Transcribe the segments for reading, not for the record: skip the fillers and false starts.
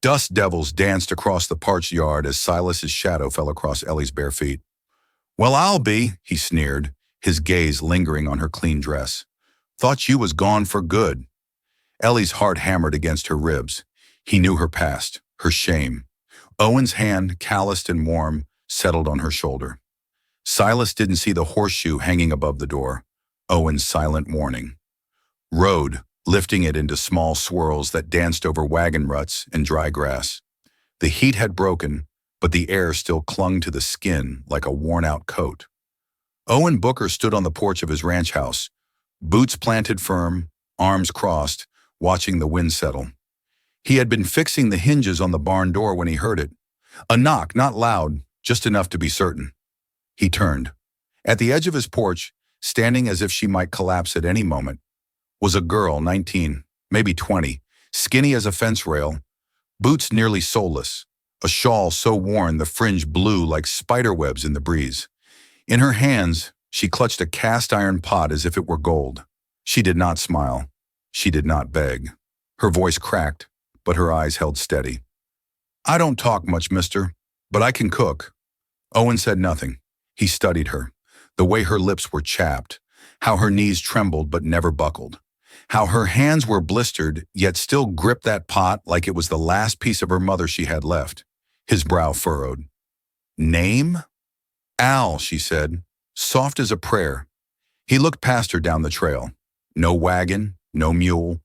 Dust devils danced across the parched yard as Silas's shadow fell across Ellie's bare feet. "Well, I'll be," he sneered, his gaze lingering on her clean dress. "Thought you was gone for good." Ellie's heart hammered against her ribs. He knew her past, her shame. Owen's hand, calloused and warm, settled on her shoulder. Silas didn't see the horseshoe hanging above the door, Owen's silent warning. Road, lifting it into small swirls that danced over wagon ruts and dry grass. The heat had broken, but the air still clung to the skin like a worn-out coat. Owen Booker stood on the porch of his ranch house, boots planted firm, arms crossed, watching the wind settle. He had been fixing the hinges on the barn door when he heard it. A knock, not loud, just enough to be certain. He turned. At the edge of his porch, standing as if she might collapse at any moment, was a girl, 19, maybe 20, skinny as a fence rail, boots nearly soleless, a shawl so worn the fringe blew like spider webs in the breeze. In her hands, she clutched a cast-iron pot as if it were gold. She did not smile. She did not beg. Her voice cracked, but her eyes held steady. "I don't talk much, mister, but I can cook." Owen said nothing. He studied her, the way her lips were chapped, how her knees trembled but never buckled, how her hands were blistered yet still gripped that pot like it was the last piece of her mother she had left. His brow furrowed. "Name?" "Al," she said, soft as a prayer. He looked past her down the trail. No wagon, no mule,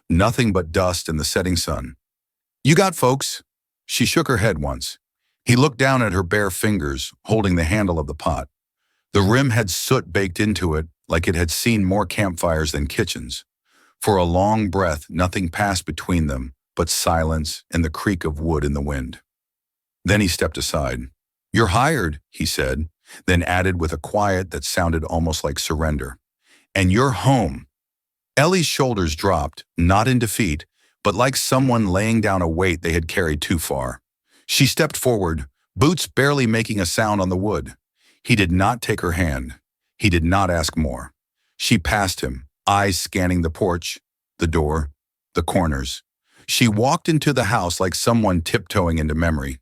nothing but dust and the setting sun. "You got folks?" She shook her head once. He looked down at her bare fingers, holding the handle of the pot. The rim had soot baked into it, like it had seen more campfires than kitchens. For a long breath, nothing passed between them but silence and the creak of wood in the wind. Then he stepped aside. "You're hired," he said, then added with a quiet that sounded almost like surrender. "And you're home." Ellie's shoulders dropped, not in defeat, but like someone laying down a weight they had carried too far. She stepped forward, boots barely making a sound on the wood. He did not take her hand. He did not ask more. She passed him, eyes scanning the porch, the door, the corners. She walked into the house like someone tiptoeing into memory.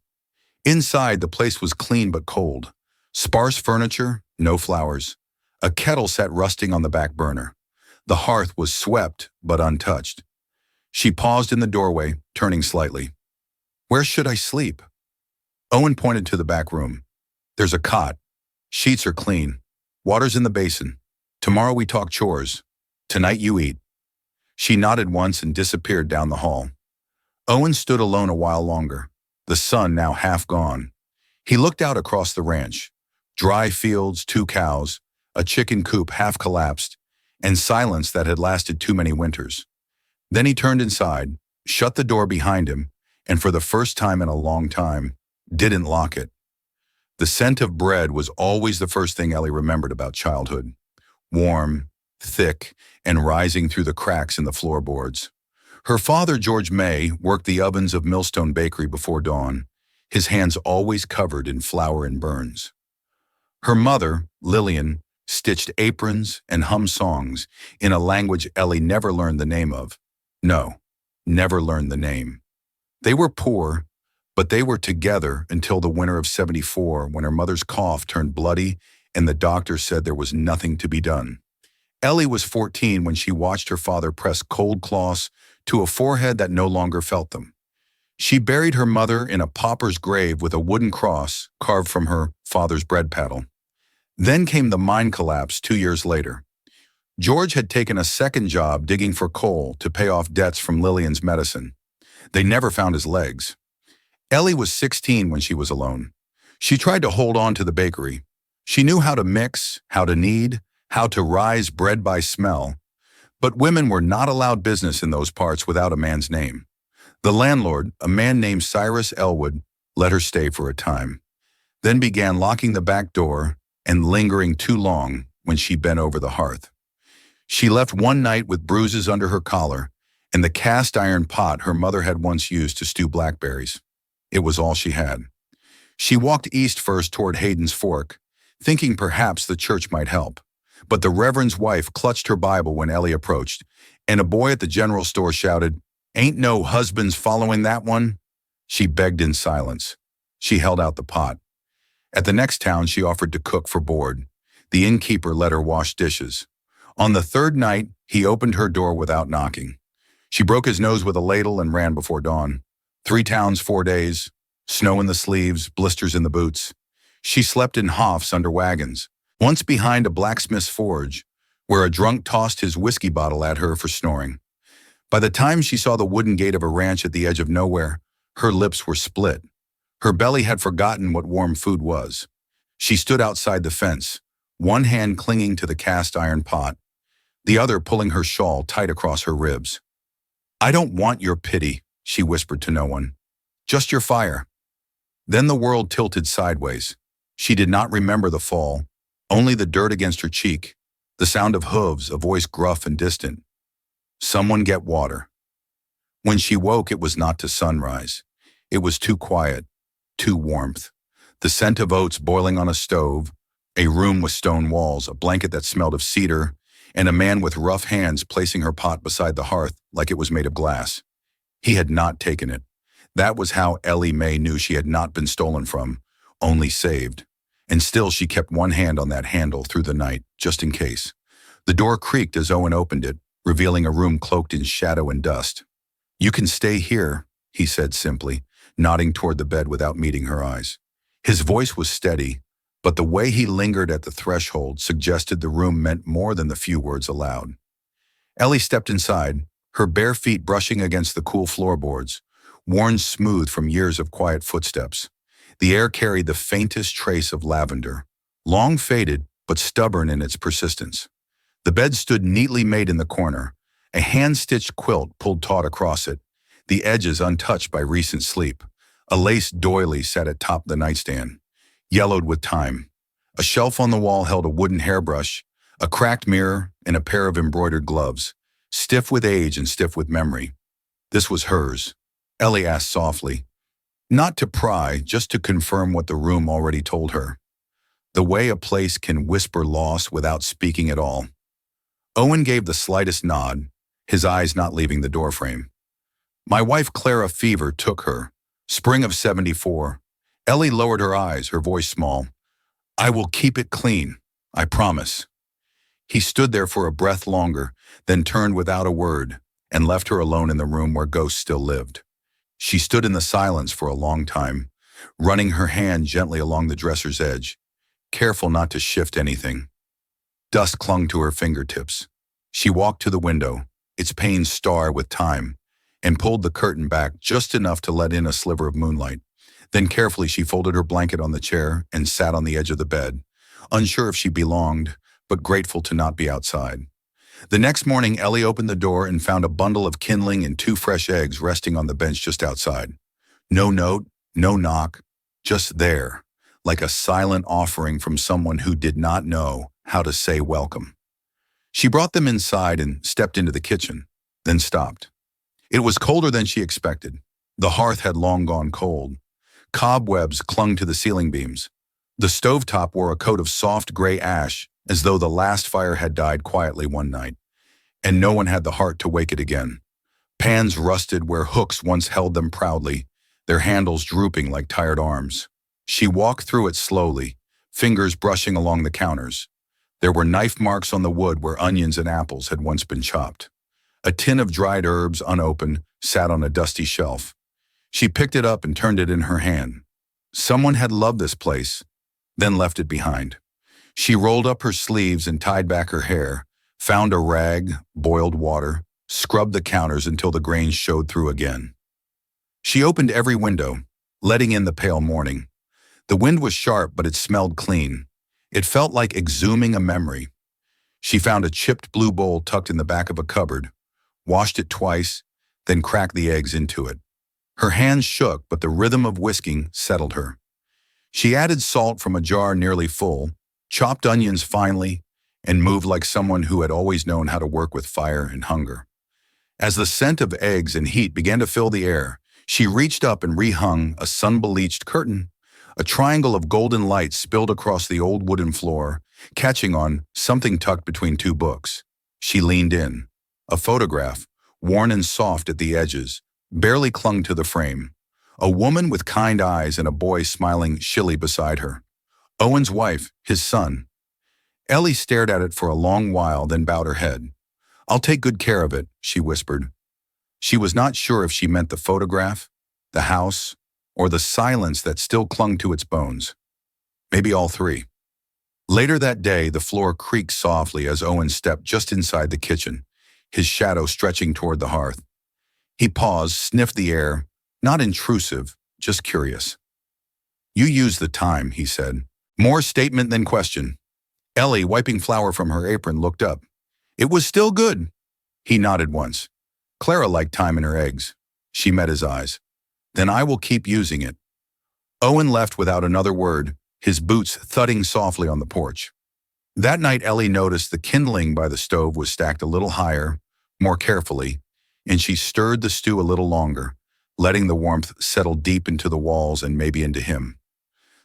Inside, the place was clean but cold. Sparse furniture, no flowers. A kettle sat rusting on the back burner. The hearth was swept but untouched. She paused in the doorway, turning slightly. "Where should I sleep?" Owen pointed to the back room. "There's a cot. Sheets are clean. Water's in the basin. Tomorrow we talk chores. Tonight you eat." She nodded once and disappeared down the hall. Owen stood alone a while longer, the sun now half gone. He looked out across the ranch. Dry fields, 2 cows, a chicken coop half collapsed, and silence that had lasted too many winters. Then he turned inside, shut the door behind him, and for the first time in a long time, didn't lock it. The scent of bread was always the first thing Ellie remembered about childhood. Warm, thick, and rising through the cracks in the floorboards. Her father, George May, worked the ovens of Millstone Bakery before dawn, his hands always covered in flour and burns. Her mother, Lillian, stitched aprons and hummed songs in a language Ellie never learned the name of. No, never learned the name. They were poor, but they were together until the winter of '74 when her mother's cough turned bloody and the doctor said there was nothing to be done. Ellie was 14 when she watched her father press cold cloths to a forehead that no longer felt them. She buried her mother in a pauper's grave with a wooden cross carved from her father's bread paddle. Then came the mine collapse 2 years later. George had taken a second job digging for coal to pay off debts from Lillian's medicine. They never found his legs. Ellie was 16 when she was alone. She tried to hold on to the bakery. She knew how to mix, how to knead, how to rise bread by smell. But women were not allowed business in those parts without a man's name. The landlord, a man named Cyrus Elwood, let her stay for a time, then began locking the back door and lingering too long when she bent over the hearth. She left one night with bruises under her collar and the cast iron pot her mother had once used to stew blackberries. It was all she had. She walked east first toward Hayden's Fork, thinking perhaps the church might help. But the Reverend's wife clutched her Bible when Ellie approached, and a boy at the general store shouted, "Ain't no husbands following that one?" She begged in silence. She held out the pot. At the next town, she offered to cook for board. The innkeeper let her wash dishes. On the third night, he opened her door without knocking. She broke his nose with a ladle and ran before dawn. 3 towns, 4 days. Snow in the sleeves, blisters in the boots. She slept in hofs under wagons, once behind a blacksmith's forge, where a drunk tossed his whiskey bottle at her for snoring. By the time she saw the wooden gate of a ranch at the edge of nowhere, her lips were split. Her belly had forgotten what warm food was. She stood outside the fence, one hand clinging to the cast iron pot, the other pulling her shawl tight across her ribs. "I don't want your pity," she whispered to no one. "Just your fire." Then the world tilted sideways. She did not remember the fall, only the dirt against her cheek, the sound of hooves, a voice gruff and distant. "Someone get water." When she woke, it was not to sunrise. It was too quiet, too warmth. The scent of oats boiling on a stove, a room with stone walls, a blanket that smelled of cedar, and a man with rough hands placing her pot beside the hearth like it was made of glass. He had not taken it. That was how Ellie Mae knew she had not been stolen from, only saved. And still she kept one hand on that handle through the night, just in case. The door creaked as Owen opened it, revealing a room cloaked in shadow and dust. "You can stay here," he said simply, nodding toward the bed without meeting her eyes. His voice was steady, but the way he lingered at the threshold suggested the room meant more than the few words aloud. Ellie stepped inside, her bare feet brushing against the cool floorboards, worn smooth from years of quiet footsteps. The air carried the faintest trace of lavender, long faded but stubborn in its persistence. The bed stood neatly made in the corner, a hand-stitched quilt pulled taut across it, the edges untouched by recent sleep. A lace doily sat atop the nightstand, yellowed with time. A shelf on the wall held a wooden hairbrush, a cracked mirror, and a pair of embroidered gloves, stiff with age and stiff with memory. This was hers. Ellie asked softly, not to pry, just to confirm what the room already told her. The way a place can whisper loss without speaking at all. Owen gave the slightest nod, his eyes not leaving the doorframe. "My wife Clara fever took her. Spring of '74. Ellie lowered her eyes, her voice small. "I will keep it clean, I promise." He stood there for a breath longer, then turned without a word, and left her alone in the room where ghosts still lived. She stood in the silence for a long time, running her hand gently along the dresser's edge, careful not to shift anything. Dust clung to her fingertips. She walked to the window, its panes starred with time, and pulled the curtain back just enough to let in a sliver of moonlight. Then carefully she folded her blanket on the chair and sat on the edge of the bed, unsure if she belonged, but grateful to not be outside. The next morning, Ellie opened the door and found a bundle of kindling and 2 fresh eggs resting on the bench just outside. No note, no knock, just there, like a silent offering from someone who did not know how to say welcome. She brought them inside and stepped into the kitchen, then stopped. It was colder than she expected. The hearth had long gone cold. Cobwebs clung to the ceiling beams. The stovetop wore a coat of soft gray ash, as though the last fire had died quietly one night, and no one had the heart to wake it again. Pans rusted where hooks once held them proudly, their handles drooping like tired arms. She walked through it slowly, fingers brushing along the counters. There were knife marks on the wood where onions and apples had once been chopped. A tin of dried herbs, unopened, sat on a dusty shelf. She picked it up and turned it in her hand. Someone had loved this place, then left it behind. She rolled up her sleeves and tied back her hair, found a rag, boiled water, scrubbed the counters until the grains showed through again. She opened every window, letting in the pale morning. The wind was sharp, but it smelled clean. It felt like exhuming a memory. She found a chipped blue bowl tucked in the back of a cupboard, washed it twice, then cracked the eggs into it. Her hands shook, but the rhythm of whisking settled her. She added salt from a jar nearly full, chopped onions finely, and moved like someone who had always known how to work with fire and hunger. As the scent of eggs and heat began to fill the air, she reached up and rehung a sun-bleached curtain. A triangle of golden light spilled across the old wooden floor, catching on something tucked between 2 books. She leaned in. A photograph, worn and soft at the edges, barely clung to the frame. A woman with kind eyes and a boy smiling shilly beside her. Owen's wife, his son. Ellie stared at it for a long while, then bowed her head. "I'll take good care of it," she whispered. She was not sure if she meant the photograph, the house, or the silence that still clung to its bones. Maybe all three. Later that day, the floor creaked softly as Owen stepped just inside the kitchen, his shadow stretching toward the hearth. He paused, sniffed the air, not intrusive, just curious. "You used the time," he said. More statement than question. Ellie, wiping flour from her apron, looked up. "It was still good." He nodded once. "Clara liked time in her eggs." She met his eyes. "Then I will keep using it." Owen left without another word, his boots thudding softly on the porch. That night, Ellie noticed the kindling by the stove was stacked a little higher, more carefully, and she stirred the stew a little longer, letting the warmth settle deep into the walls and maybe into him.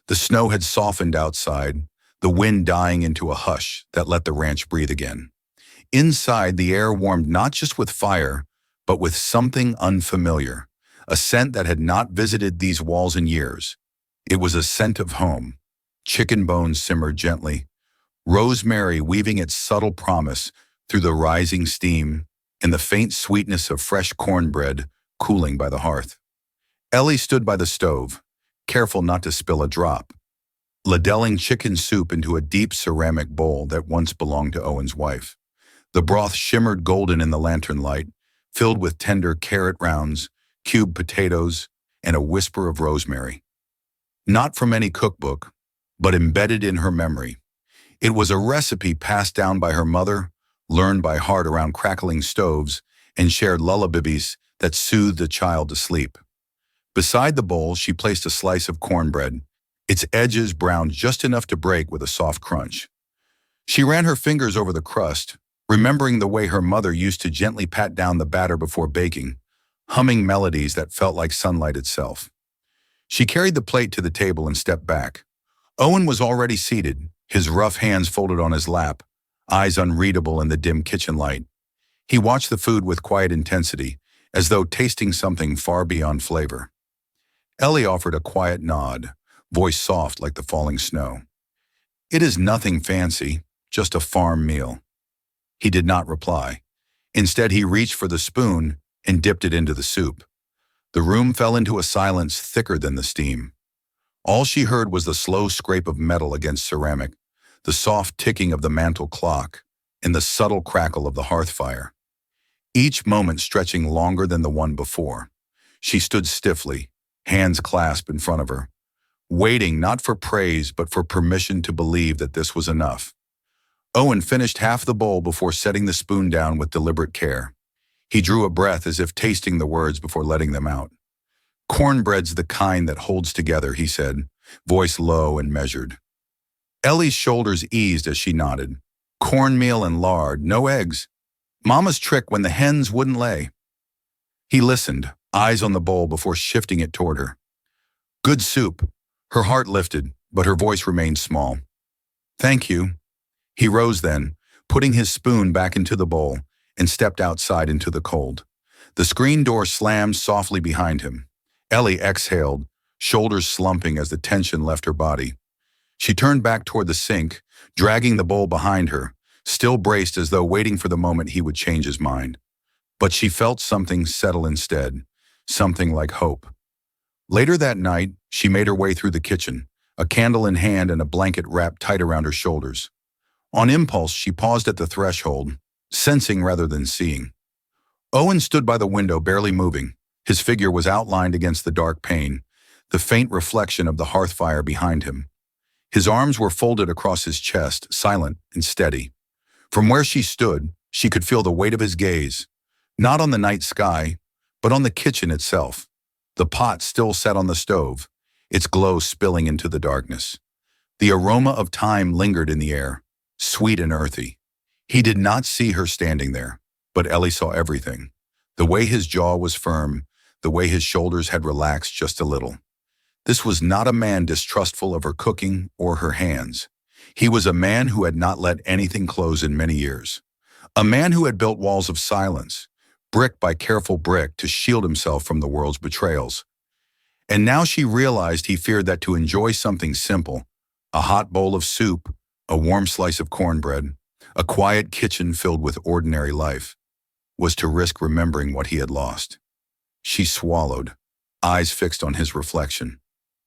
The snow had softened outside, the wind dying into a hush that let the ranch breathe again. Inside, the air warmed not just with fire, but with something unfamiliar, a scent that had not visited these walls in years. It was a scent of home. Chicken bones simmered gently, rosemary weaving its subtle promise through the rising steam, and the faint sweetness of fresh cornbread cooling by the hearth. Ellie stood by the stove, careful not to spill a drop, ladelling chicken soup into a deep ceramic bowl that once belonged to Owen's wife. The broth shimmered golden in the lantern light, filled with tender carrot rounds, cubed potatoes, and a whisper of rosemary. Not from any cookbook, but embedded in her memory. It was a recipe passed down by her mother, learned by heart around crackling stoves, and shared lullabies that soothed a child to sleep. Beside the bowl, she placed a slice of cornbread, its edges browned just enough to break with a soft crunch. She ran her fingers over the crust, remembering the way her mother used to gently pat down the batter before baking, humming melodies that felt like sunlight itself. She carried the plate to the table and stepped back. Owen was already seated, his rough hands folded on his lap, eyes unreadable in the dim kitchen light. He watched the food with quiet intensity, as though tasting something far beyond flavor. Ellie offered a quiet nod, voice soft like the falling snow. "It is nothing fancy, just a farm meal." He did not reply. Instead, he reached for the spoon and dipped it into the soup. The room fell into a silence thicker than the steam. All she heard was the slow scrape of metal against ceramic, the soft ticking of the mantel clock, and the subtle crackle of the hearth fire. Each moment stretching longer than the one before. She stood stiffly, hands clasped in front of her, waiting not for praise but for permission to believe that this was enough. Owen finished half the bowl before setting the spoon down with deliberate care. He drew a breath as if tasting the words before letting them out. "Cornbread's the kind that holds together," he said, voice low and measured. Ellie's shoulders eased as she nodded. "Cornmeal and lard, no eggs. Mama's trick when the hens wouldn't lay." He listened, eyes on the bowl before shifting it toward her. "Good soup." Her heart lifted, but her voice remained small. "Thank you." He rose then, putting his spoon back into the bowl, and stepped outside into the cold. The screen door slammed softly behind him. Ellie exhaled, shoulders slumping as the tension left her body. She turned back toward the sink, dragging the bowl behind her, still braced as though waiting for the moment he would change his mind. But she felt something settle instead, something like hope. Later that night, she made her way through the kitchen, a candle in hand and a blanket wrapped tight around her shoulders. On impulse, she paused at the threshold, sensing rather than seeing. Owen stood by the window, barely moving. His figure was outlined against the dark pane, the faint reflection of the hearth fire behind him. His arms were folded across his chest, silent and steady. From where she stood, she could feel the weight of his gaze, not on the night sky, but on the kitchen itself. The pot still sat on the stove, its glow spilling into the darkness. The aroma of time lingered in the air, sweet and earthy. He did not see her standing there, but Ellie saw everything. The way his jaw was firm, the way his shoulders had relaxed just a little. This was not a man distrustful of her cooking or her hands. He was a man who had not let anything close in many years. A man who had built walls of silence, brick by careful brick, to shield himself from the world's betrayals. And now she realized he feared that to enjoy something simple, a hot bowl of soup, a warm slice of cornbread, a quiet kitchen filled with ordinary life, was to risk remembering what he had lost. She swallowed, eyes fixed on his reflection.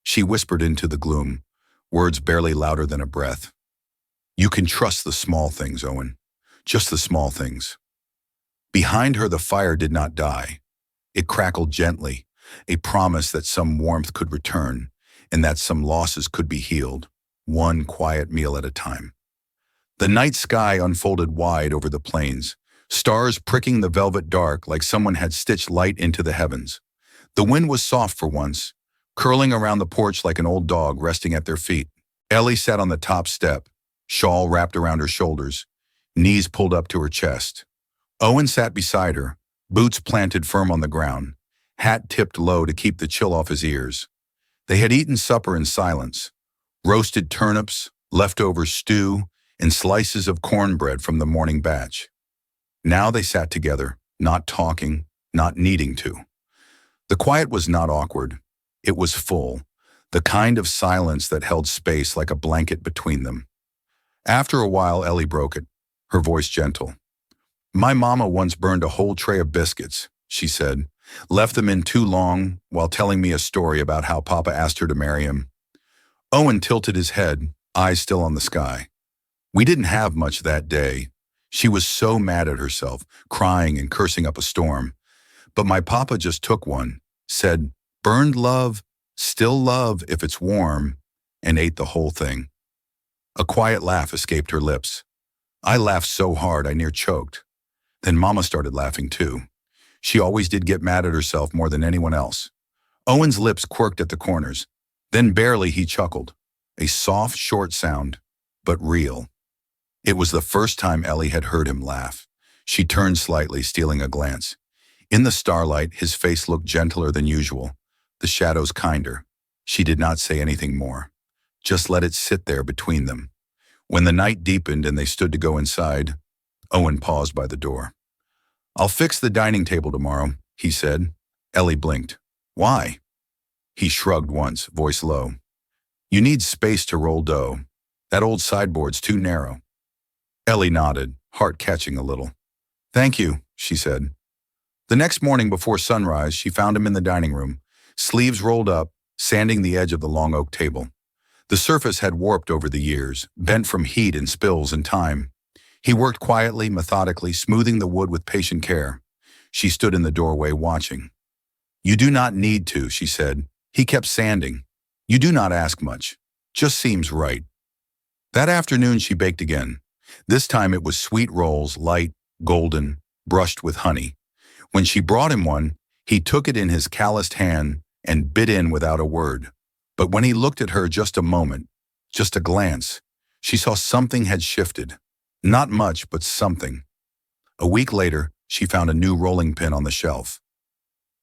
She whispered into the gloom, words barely louder than a breath. "You can trust the small things, Owen. Just the small things." Behind her, the fire did not die. It crackled gently, a promise that some warmth could return and that some losses could be healed, one quiet meal at a time. The night sky unfolded wide over the plains, stars pricking the velvet dark like someone had stitched light into the heavens. The wind was soft for once, curling around the porch like an old dog resting at their feet. Ellie sat on the top step, shawl wrapped around her shoulders, knees pulled up to her chest. Owen sat beside her, boots planted firm on the ground, hat tipped low to keep the chill off his ears. They had eaten supper in silence, roasted turnips, leftover stew, and slices of cornbread from the morning batch. Now they sat together, not talking, not needing to. The quiet was not awkward. It was full, the kind of silence that held space like a blanket between them. After a while, Ellie broke it, her voice gentle. "My mama once burned a whole tray of biscuits," she said, "left them in too long while telling me a story about how Papa asked her to marry him." Owen tilted his head, eyes still on the sky. "We didn't have much that day. She was so mad at herself, crying and cursing up a storm. But my papa just took one, said, 'Burned love, still love if it's warm,' and ate the whole thing." A quiet laugh escaped her lips. "I laughed so hard I near choked. Then Mama started laughing too. She always did get mad at herself more than anyone else." Owen's lips quirked at the corners. Then barely he chuckled. A soft, short sound, but real. It was the first time Ellie had heard him laugh. She turned slightly, stealing a glance. In the starlight, his face looked gentler than usual, the shadows kinder. She did not say anything more. Just let it sit there between them. When the night deepened and they stood to go inside, Owen paused by the door. "I'll fix the dining table tomorrow," he said. Ellie blinked. "Why?" He shrugged once, voice low. "You need space to roll dough. That old sideboard's too narrow." Ellie nodded, heart catching a little. "Thank you," she said. The next morning before sunrise, she found him in the dining room, sleeves rolled up, sanding the edge of the long oak table. The surface had warped over the years, bent from heat and spills and time. He worked quietly, methodically, smoothing the wood with patient care. She stood in the doorway, watching. "You do not need to," she said. He kept sanding. "You do not ask much. Just seems right." That afternoon she baked again. This time it was sweet rolls, light, golden, brushed with honey. When she brought him one, he took it in his calloused hand and bit in without a word. But when he looked at her just a moment, just a glance, she saw something had shifted. Not much, but something. A week later, she found a new rolling pin on the shelf.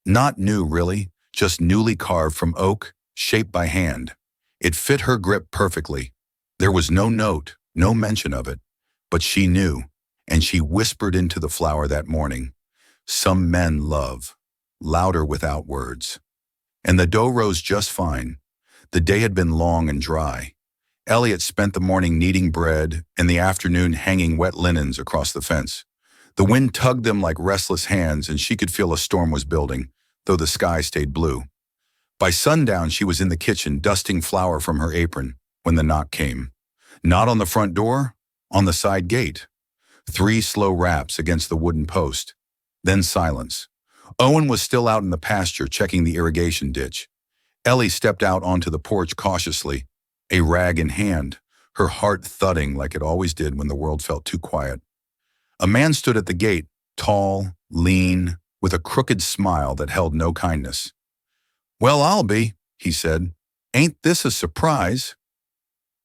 Not new, really, just newly carved from oak, shaped by hand. It fit her grip perfectly. There was no note, no mention of it, but she knew, and she whispered into the flower that morning, "Some men love," louder without words. And the dough rose just fine. The day had been long and dry. Elliot spent the morning kneading bread and the afternoon hanging wet linens across the fence. The wind tugged them like restless hands, and she could feel a storm was building, though the sky stayed blue. By sundown, she was in the kitchen, dusting flour from her apron, when the knock came. Not on the front door, on the side gate. 3 slow raps against the wooden post. Then silence. Owen was still out in the pasture checking the irrigation ditch. Ellie stepped out onto the porch cautiously, a rag in hand, her heart thudding like it always did when the world felt too quiet. A man stood at the gate, tall, lean, with a crooked smile that held no kindness. "Well, I'll be," he said. "Ain't this a surprise?"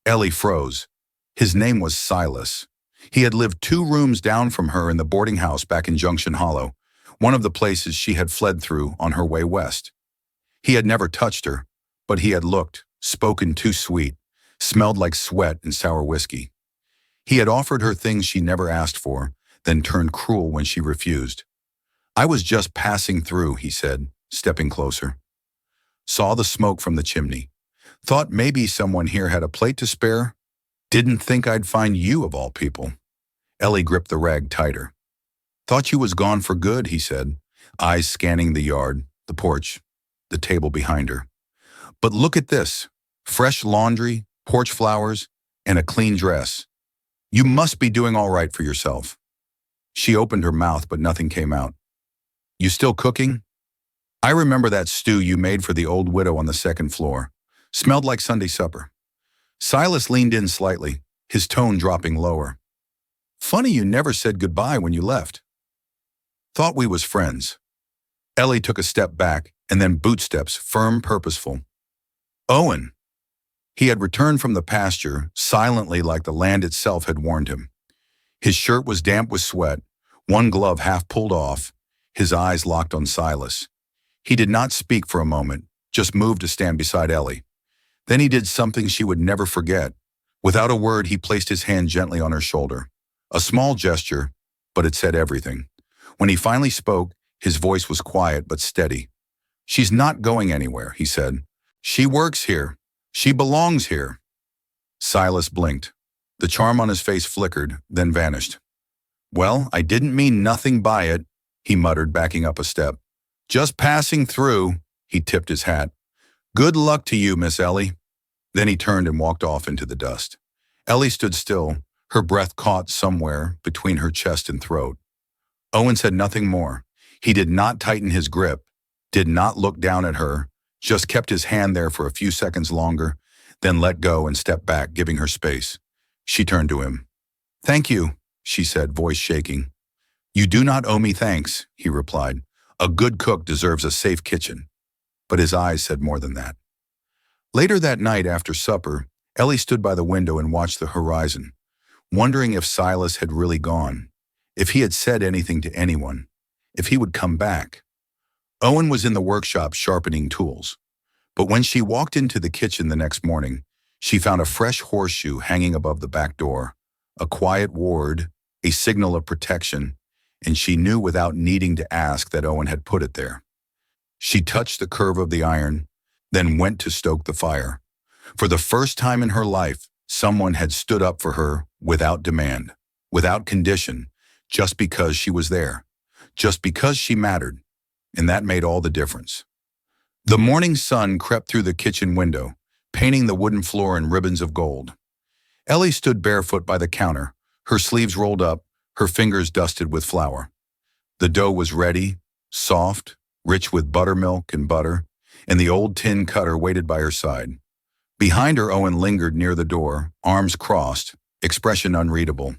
Ellie froze. His name was Silas. He had lived 2 rooms down from her in the boarding house back in Junction Hollow, one of the places she had fled through on her way west. He had never touched her, but he had looked, spoken too sweet, smelled like sweat and sour whiskey. He had offered her things she never asked for, then turned cruel when she refused. "I was just passing through," he said, stepping closer. saw the smoke from the chimney. Thought maybe someone here had a plate to spare. Didn't think I'd find you of all people. Ellie gripped the rag tighter. Thought you was gone for good, he said, eyes scanning the yard, the porch, the table behind her. But look at this. Fresh laundry, porch flowers, and a clean dress. You must be doing all right for yourself. She opened her mouth, but nothing came out. You still cooking? I remember that stew you made for the old widow on the second floor. Smelled like Sunday supper. Silas leaned in slightly, his tone dropping lower. Funny you never said goodbye when you left. Thought we was friends. Ellie took a step back, and then boot steps, firm, purposeful. Owen. He had returned from the pasture, silently like the land itself had warned him. His shirt was damp with sweat, one glove half pulled off, his eyes locked on Silas. He did not speak for a moment, just moved to stand beside Ellie. Then he did something she would never forget. Without a word, he placed his hand gently on her shoulder. A small gesture, but it said everything. When he finally spoke, his voice was quiet but steady. She's not going anywhere, he said. She works here. She belongs here. Silas blinked. The charm on his face flickered, then vanished. Well, I didn't mean nothing by it, he muttered, backing up a step. Just passing through, he tipped his hat. Good luck to you, Miss Ellie. Then he turned and walked off into the dust. Ellie stood still, her breath caught somewhere between her chest and throat. Owen said nothing more. He did not tighten his grip, did not look down at her, just kept his hand there for a few seconds longer, then let go and stepped back, giving her space. She turned to him. Thank you, she said, voice shaking. You do not owe me thanks, he replied. A good cook deserves a safe kitchen. But his eyes said more than that. Later that night after supper, Ellie stood by the window and watched the horizon, wondering if Silas had really gone, if he had said anything to anyone, if he would come back. Owen was in the workshop sharpening tools, but when she walked into the kitchen the next morning, she found a fresh horseshoe hanging above the back door, a quiet ward, a signal of protection, and she knew without needing to ask that Owen had put it there. She touched the curve of the iron, then went to stoke the fire. For the first time in her life, someone had stood up for her without demand, without condition, just because she was there, just because she mattered, and that made all the difference. The morning sun crept through the kitchen window, painting the wooden floor in ribbons of gold. Ellie stood barefoot by the counter, her sleeves rolled up, her fingers dusted with flour. The dough was ready, soft, rich with buttermilk and butter, and the old tin cutter waited by her side. Behind her, Owen lingered near the door, arms crossed, expression unreadable.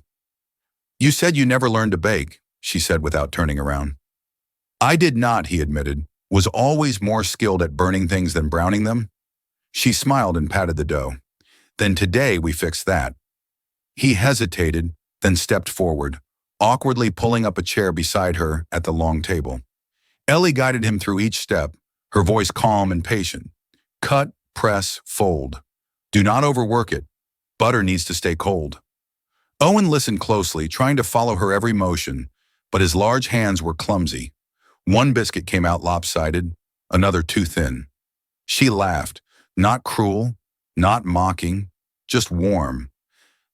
You said you never learned to bake, she said without turning around. I did not, he admitted, was always more skilled at burning things than browning them. She smiled and patted the dough. Then today we fixed that. He hesitated, then stepped forward, awkwardly pulling up a chair beside her at the long table. Ellie guided him through each step, her voice calm and patient. Cut, press, fold. Do not overwork it. Butter needs to stay cold. Owen listened closely, trying to follow her every motion, but his large hands were clumsy. One biscuit came out lopsided, another too thin. She laughed, not cruel, not mocking, just warm.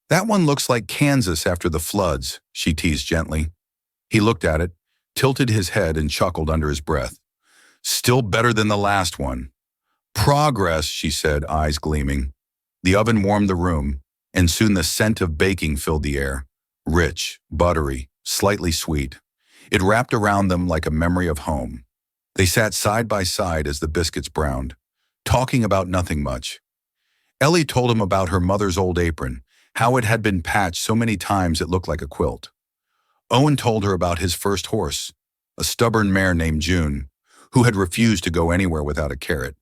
That one looks like Kansas after the floods, she teased gently. He looked at it, tilted his head and chuckled under his breath. Still better than the last one. Progress, she said, eyes gleaming. The oven warmed the room, and soon the scent of baking filled the air. Rich, buttery, slightly sweet. It wrapped around them like a memory of home. They sat side by side as the biscuits browned, talking about nothing much. Ellie told him about her mother's old apron, how it had been patched so many times it looked like a quilt. Owen told her about his first horse, a stubborn mare named June, who had refused to go anywhere without a carrot.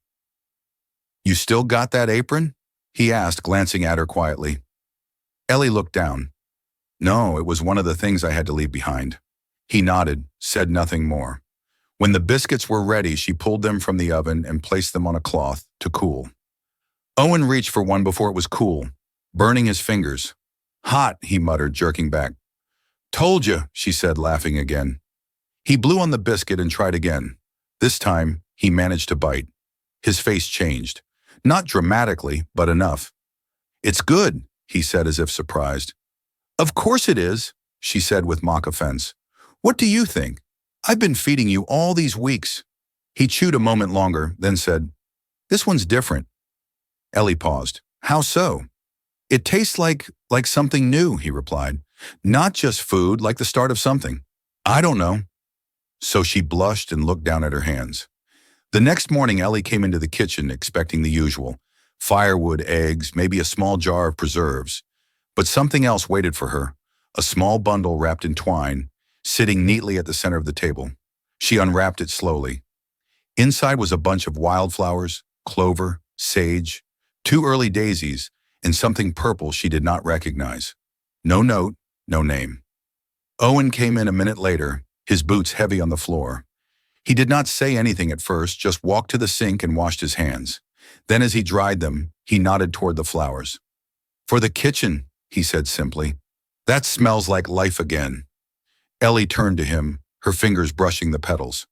You still got that apron? He asked, glancing at her quietly. Ellie looked down. No, it was one of the things I had to leave behind. He nodded, said nothing more. When the biscuits were ready, she pulled them from the oven and placed them on a cloth to cool. Owen reached for one before it was cool, burning his fingers. Hot, he muttered, jerking back. Told you, she said, laughing again. He blew on the biscuit and tried again. This time, he managed to bite. His face changed. Not dramatically, but enough. "It's good," he said as if surprised. "Of course it is," she said with mock offense. "What do you think? I've been feeding you all these weeks." He chewed a moment longer, then said, "This one's different." Ellie paused. "How so?" "It tastes like something new," he replied. "Not just food, like the start of something. I don't know." So she blushed and looked down at her hands. The next morning, Ellie came into the kitchen expecting the usual: firewood, eggs, maybe a small jar of preserves. But something else waited for her, a small bundle wrapped in twine, sitting neatly at the center of the table. She unwrapped it slowly. Inside was a bunch of wildflowers, clover, sage, 2 early daisies, and something purple she did not recognize. No note, no name. Owen came in a minute later, his boots heavy on the floor. He did not say anything at first, just walked to the sink and washed his hands. Then as he dried them, he nodded toward the flowers. "For the kitchen," he said simply. "That smells like life again." Ellie turned to him, her fingers brushing the petals.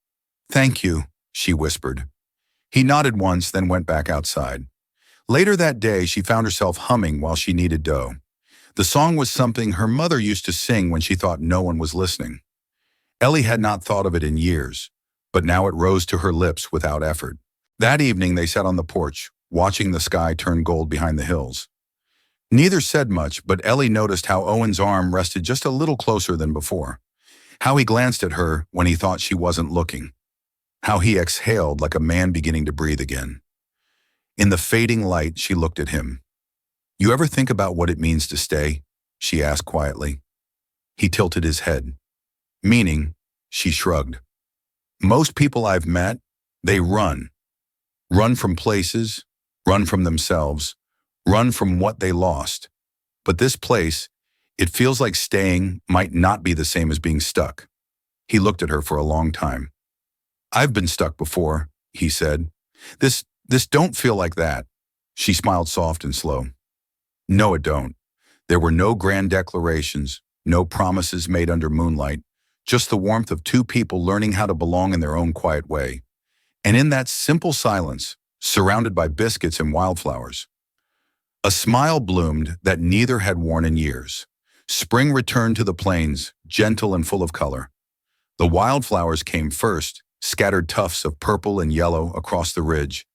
"Thank you," she whispered. He nodded once, then went back outside. Later that day, she found herself humming while she kneaded dough. The song was something her mother used to sing when she thought no one was listening. Ellie had not thought of it in years, but now it rose to her lips without effort. That evening, they sat on the porch, watching the sky turn gold behind the hills. Neither said much, but Ellie noticed how Owen's arm rested just a little closer than before. How he glanced at her when he thought she wasn't looking. How he exhaled like a man beginning to breathe again. In the fading light, she looked at him. "You ever think about what it means to stay?" she asked quietly. He tilted his head. "Meaning?" she shrugged. "Most people I've met, they run. Run from places, run from themselves, run from what they lost. But this place, it feels like staying might not be the same as being stuck." He looked at her for a long time. "I've been stuck before," he said. This don't feel like that." She smiled soft and slow. "No, it don't. There were no grand declarations, no promises made under moonlight, just the warmth of two people learning how to belong in their own quiet way. And in that simple silence, surrounded by biscuits and wildflowers, a smile bloomed that neither had worn in years. Spring returned to the plains, gentle and full of color. The wildflowers came first, scattered tufts of purple and yellow across the ridge.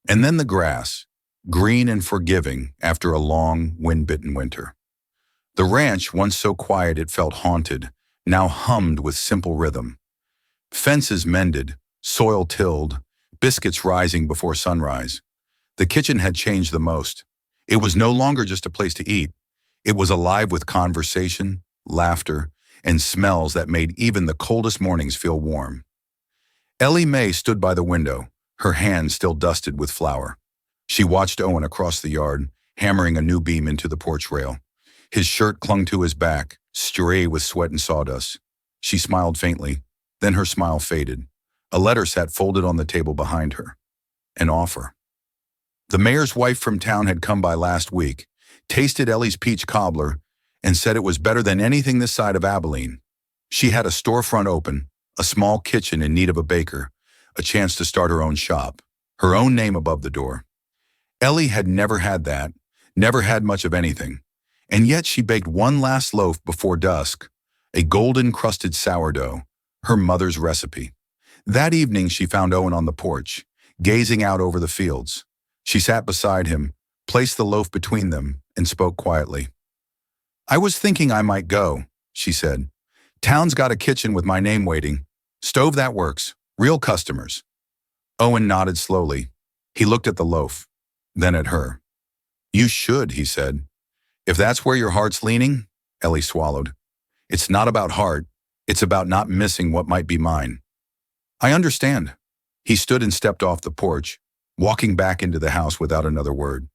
And then the grass, green and forgiving after a long, wind-bitten winter. The ranch, once so quiet it felt haunted, now hummed with simple rhythm. Fences mended, soil tilled, biscuits rising before sunrise. The kitchen had changed the most. It was no longer just a place to eat. It was alive with conversation, laughter, and smells that made even the coldest mornings feel warm. Ellie Mae stood by the window, her hands still dusted with flour. She watched Owen across the yard, hammering a new beam into the porch rail. His shirt clung to his back, stray with sweat and sawdust. She smiled faintly, then her smile faded. A letter sat folded on the table behind her. An offer. The mayor's wife from town had come by last week, tasted Ellie's peach cobbler, and said it was better than anything this side of Abilene. She had a storefront open, a small kitchen in need of a baker, a chance to start her own shop, her own name above the door. Ellie had never had that, never had much of anything, and yet she baked one last loaf before dusk, a golden-crusted sourdough, her mother's recipe. That evening she found Owen on the porch, gazing out over the fields. She sat beside him, placed the loaf between them, and spoke quietly. "I was thinking I might go," she said. "Town's got a kitchen with my name waiting. Stove that works. Real customers." Owen nodded slowly. He looked at the loaf, then at her. "You should," he said. "If that's where your heart's leaning," Ellie swallowed. "It's not about heart. It's about not missing what might be mine." "I understand." He stood and stepped off the porch, walking back into the house without another word.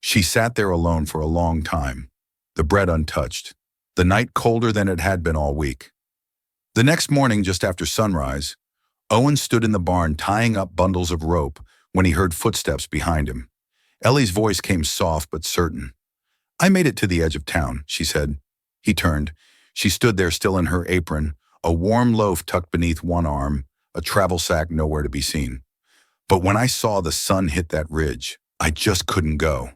She sat there alone for a long time, the bread untouched, the night colder than it had been all week. The next morning, just after sunrise, Owen stood in the barn tying up bundles of rope when he heard footsteps behind him. Ellie's voice came soft but certain. "I made it to the edge of town," she said. He turned. She stood there still in her apron, a warm loaf tucked beneath one arm, a travel sack nowhere to be seen. But when I saw the sun hit that ridge, I just couldn't go.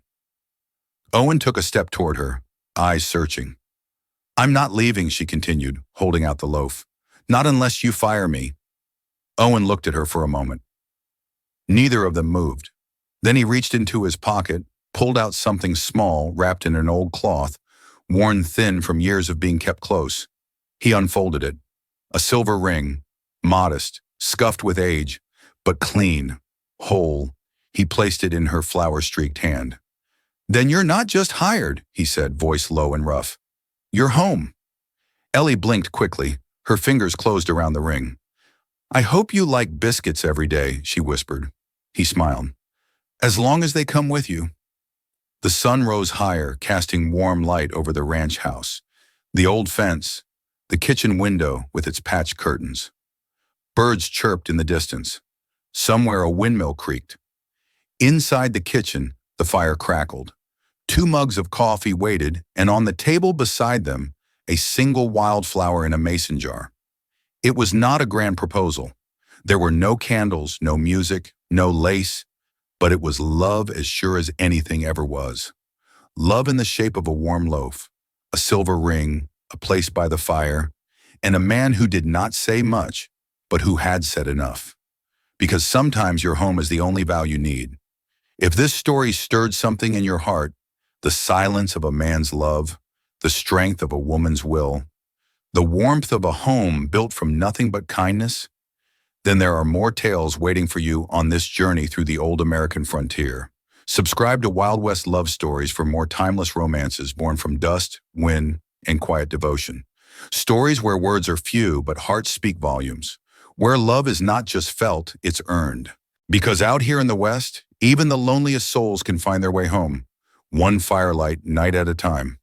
Owen took a step toward her, eyes searching. I'm not leaving, she continued, holding out the loaf. Not unless you fire me. Owen looked at her for a moment. Neither of them moved. Then he reached into his pocket, pulled out something small wrapped in an old cloth, worn thin from years of being kept close. He unfolded it. A silver ring, modest, scuffed with age, but clean, whole. He placed it in her flower-streaked hand. Then you're not just hired, he said, voice low and rough. You're home. Ellie blinked quickly, her fingers closed around the ring. I hope you like biscuits every day, she whispered. He smiled. As long as they come with you. The sun rose higher, casting warm light over the ranch house, the old fence, the kitchen window with its patched curtains. Birds chirped in the distance. Somewhere a windmill creaked. Inside the kitchen, the fire crackled. 2 mugs of coffee waited, and on the table beside them, a single wildflower in a mason jar. It was not a grand proposal. There were no candles, no music, no lace, but it was love as sure as anything ever was. Love in the shape of a warm loaf, a silver ring, a place by the fire, and a man who did not say much, but who had said enough. Because sometimes your home is the only vow you need. If this story stirred something in your heart, the silence of a man's love, the strength of a woman's will, the warmth of a home built from nothing but kindness, then there are more tales waiting for you on this journey through the old American frontier. Subscribe to Wild West Love Stories for more timeless romances born from dust, wind, and quiet devotion. Stories where words are few but hearts speak volumes. Where love is not just felt, it's earned. Because out here in the West, even the loneliest souls can find their way home, one firelight night at a time.